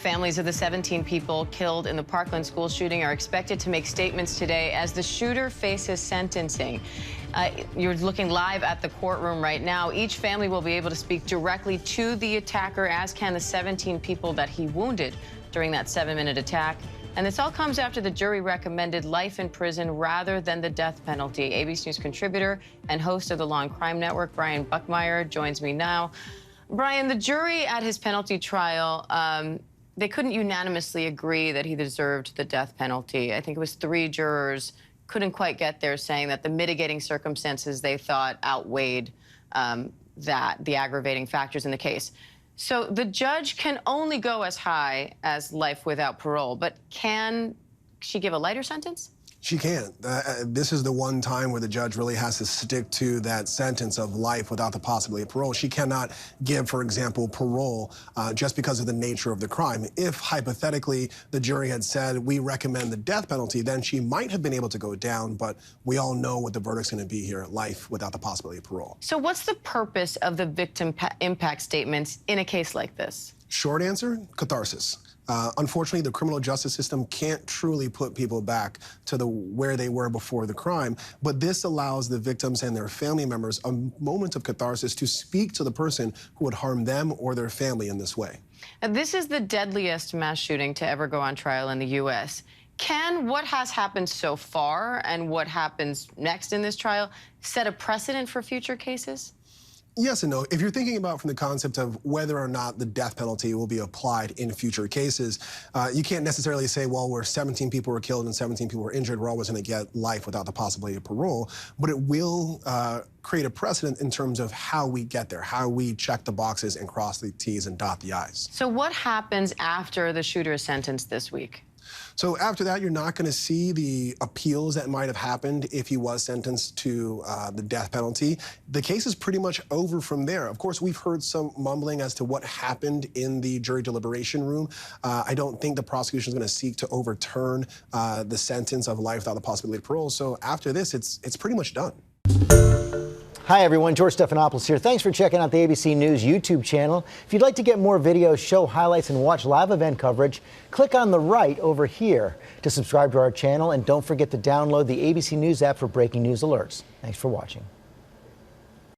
Families of the 17 people killed in the Parkland school shooting are expected to make statements today as the shooter faces sentencing. You're looking live at the courtroom right now. Each family will be able to speak directly to the attacker, as can the 17 people that he wounded during that 7-minute attack. And this all comes after the jury recommended life in prison rather than the death penalty. ABC News contributor and host of the Law and Crime Network, Brian Buckmeyer, joins me now. Brian, the jury at his penalty trial, they couldn't unanimously agree that he deserved the death penalty. I think it was 3 jurors couldn't quite get there, saying that the mitigating circumstances they thought outweighed the aggravating factors in the case. So the judge can only go as high as life without parole, but can she give a lighter sentence? She can't. This is the one time where the judge really has to stick to that sentence of life without the possibility of parole. She cannot give, for example, parole just because of the nature of the crime. If, hypothetically, the jury had said, we recommend the death penalty, then she might have been able to go down, but we all know what the verdict's going to be here, life without the possibility of parole. So what's the purpose of the victim impact statements in a case like this? Short answer, catharsis. Unfortunately, the criminal justice system can't truly put people back to where they were before the crime, but this allows the victims and their family members a moment of catharsis to speak to the person who would harm them or their family in this way. Now, this is the deadliest mass shooting to ever go on trial in the U.S. Can what has happened so far and what happens next in this trial set a precedent for future cases? Yes and no. If you're thinking about from the concept of whether or not the death penalty will be applied in future cases, you can't necessarily say, well, where 17 people were killed and 17 people were injured, we're always going to get life without the possibility of parole. But it will create a precedent in terms of how we get there, how we check the boxes and cross the T's and dot the I's. So what happens after the shooter is sentenced this week? So after that, you're not going to see the appeals that might have happened if he was sentenced to the death penalty. The case is pretty much over from there. Of course, we've heard some mumbling as to what happened in the jury deliberation room. I don't think the prosecution is going to seek to overturn the sentence of life without the possibility of parole. So after this, it's pretty much done. Hi, everyone. George Stephanopoulos here. Thanks for checking out the ABC News YouTube channel. If you'd like to get more videos, show highlights, and watch live event coverage, click on the right over here to subscribe to our channel. And don't forget to download the ABC News app for breaking news alerts. Thanks for watching.